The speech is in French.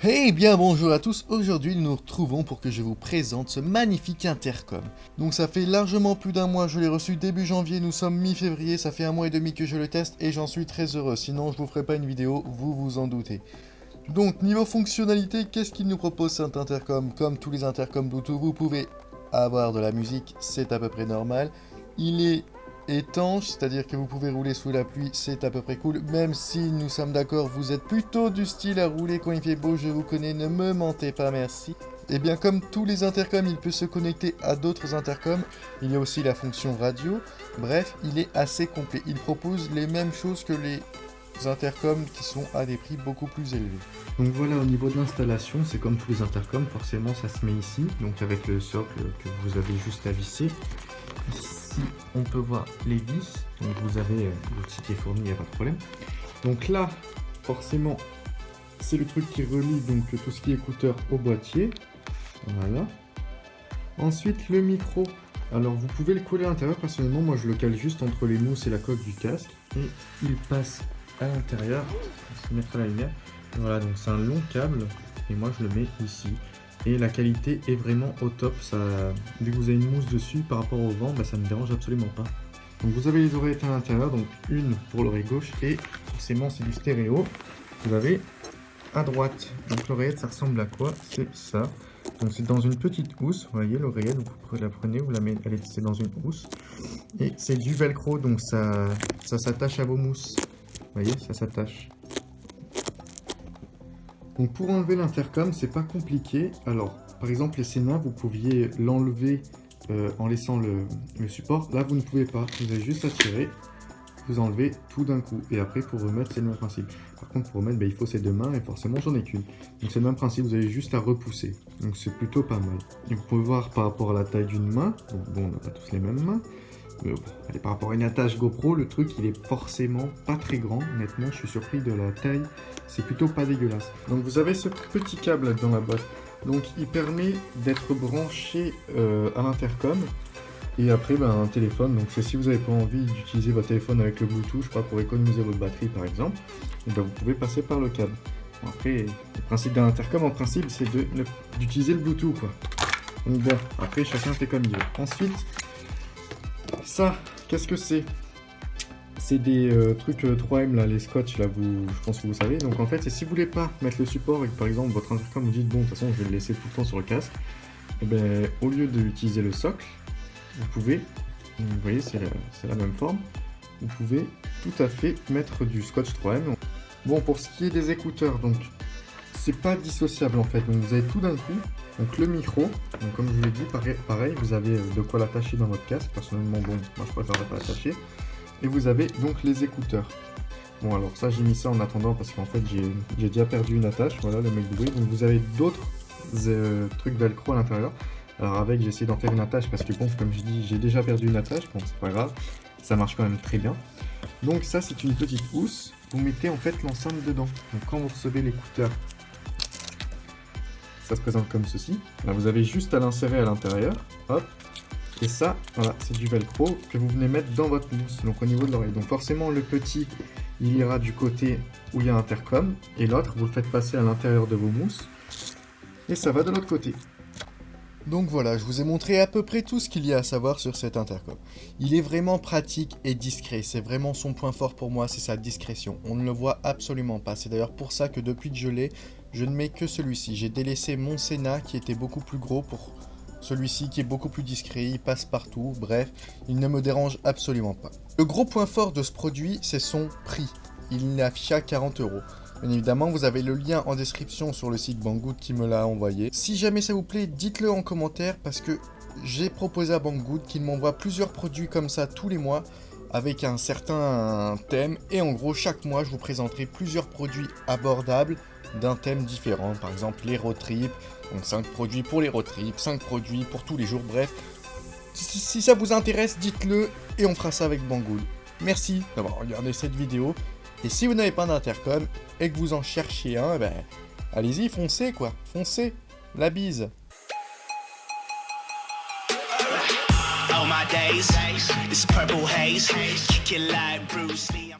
Hey bien bonjour à tous, aujourd'hui nous nous retrouvons pour que je vous présente ce magnifique intercom. Donc ça fait largement plus d'un mois, je l'ai reçu début janvier, nous sommes mi-février, ça fait un mois et demi que je le teste et j'en suis très heureux, sinon je vous ferai pas une vidéo, vous vous en doutez. Donc niveau fonctionnalité, qu'est-ce qu'il nous propose cet intercom? Comme tous les intercoms Bluetooth, vous pouvez avoir de la musique, c'est à peu près normal. Il est étanche, c'est-à-dire que vous pouvez rouler sous la pluie, c'est à peu près cool, même si nous sommes d'accord, vous êtes plutôt du style à rouler quand il fait beau, je vous connais, ne me mentez pas, merci. Et bien comme tous les intercoms, il peut se connecter à d'autres intercoms, il y a aussi la fonction radio, bref, il est assez complet, il propose les mêmes choses que les intercoms qui sont à des prix beaucoup plus élevés. Donc voilà, au niveau de l'installation, c'est comme tous les intercoms, forcément ça se met ici, donc avec le socle que vous avez juste à visser. Ici, on peut voir les vis, donc vous avez l'outil qui est fourni, il n'y a pas de problème. Donc là, forcément, c'est le truc qui relie donc tout ce qui est écouteur au boîtier. Voilà. Ensuite, le micro. Alors, vous pouvez le coller à l'intérieur. Personnellement, moi, je le cale juste entre les mousses et la coque du casque. Et il passe à l'intérieur. On va se mettre à la lumière. Voilà, donc c'est un long câble. Et moi, je le mets ici. Et la qualité est vraiment au top, vu que vous avez une mousse dessus par rapport au vent, ça ne me dérange absolument pas. Donc vous avez les oreillettes à l'intérieur, donc une pour l'oreille gauche et forcément c'est du stéréo. Vous avez à droite, donc l'oreillette ça ressemble à quoi? C'est ça. Donc c'est dans une petite housse, vous voyez l'oreillette, vous la prenez, vous la mettez, c'est dans une housse. Et c'est du velcro, donc ça s'attache à vos mousses. Vous voyez, ça s'attache. Donc pour enlever l'intercom, c'est pas compliqué. Alors, par exemple, les Sena, vous pouviez l'enlever en laissant le support. Là, vous ne pouvez pas. Vous avez juste à tirer, vous enlevez tout d'un coup. Et après, pour remettre, c'est le même principe. Par contre, pour remettre, il faut ces deux mains et forcément, j'en ai qu'une. Donc c'est le même principe, vous avez juste à repousser. Donc c'est plutôt pas mal. Et vous pouvez voir par rapport à la taille d'une main. Bon, on n'a pas tous les mêmes mains. Mais bon, allez, par rapport à une attache GoPro, le truc il est forcément pas très grand. Honnêtement, je suis surpris de la taille. C'est plutôt pas dégueulasse. Donc vous avez ce petit câble dans la boîte. Donc il permet d'être branché à l'intercom. Et après un téléphone. Donc si vous n'avez pas envie d'utiliser votre téléphone avec le Bluetooth, je sais pas, pour économiser votre batterie par exemple, et vous pouvez passer par le câble. Bon, après, le principe d'un intercom en principe c'est d'utiliser le Bluetooth quoi. Donc bon, après chacun fait comme il veut. Ensuite, ça, qu'est-ce que c'est? C'est des trucs 3M là, les scotch là, je pense que vous savez. Donc en fait, si vous voulez pas mettre le support et que par exemple votre intercom vous dit bon de toute façon je vais le laisser tout le temps sur le casque, et ben au lieu d'utiliser le socle, vous pouvez, vous voyez c'est la même forme, vous pouvez tout à fait mettre du scotch 3M. Bon, pour ce qui est des écouteurs, donc c'est pas dissociable en fait, donc vous avez tout d'un coup. Donc le micro, donc comme je vous l'ai dit, pareil, vous avez de quoi l'attacher dans votre casque. Personnellement, bon, moi je préfère ne pas l'attacher. Et vous avez donc les écouteurs. Bon alors ça j'ai mis ça en attendant parce qu'en fait j'ai déjà perdu une attache, voilà le mec doué. Donc vous avez d'autres trucs velcro à l'intérieur. Alors avec j'ai essayé d'en faire une attache parce que bon comme je dis j'ai déjà perdu une attache, bon c'est pas grave, ça marche quand même très bien. Donc ça c'est une petite housse, vous mettez en fait l'enceinte dedans. Donc quand vous recevez l'écouteur, ça se présente comme ceci. Là, vous avez juste à l'insérer à l'intérieur. Hop. Et ça, voilà, c'est du velcro que vous venez mettre dans votre mousse, donc au niveau de l'oreille. Donc forcément, le petit, il ira du côté où il y a intercom. Et l'autre, vous le faites passer à l'intérieur de vos mousses. Et ça va de l'autre côté. Donc voilà, je vous ai montré à peu près tout ce qu'il y a à savoir sur cet intercom. Il est vraiment pratique et discret, c'est vraiment son point fort pour moi, c'est sa discrétion. On ne le voit absolument pas, c'est d'ailleurs pour ça que depuis que je l'ai, je ne mets que celui-ci. J'ai délaissé mon Sena qui était beaucoup plus gros pour celui-ci qui est beaucoup plus discret, il passe partout, bref, il ne me dérange absolument pas. Le gros point fort de ce produit, c'est son prix. Il affiche à 40 €. Bien évidemment, vous avez le lien en description sur le site Banggood qui me l'a envoyé. Si jamais ça vous plaît, dites-le en commentaire parce que j'ai proposé à Banggood qu'il m'envoie plusieurs produits comme ça tous les mois avec un certain thème. Et en gros, chaque mois, je vous présenterai plusieurs produits abordables d'un thème différent. Par exemple, les road trips, donc 5 produits pour les road trips, 5 produits pour tous les jours, bref. Si ça vous intéresse, dites-le et on fera ça avec Banggood. Merci d'avoir regardé cette vidéo. Et si vous n'avez pas d'intercom et que vous en cherchez un, ben, allez-y, foncez quoi, foncez, la bise. All my days, this purple haze, kicking like Bruce Lee.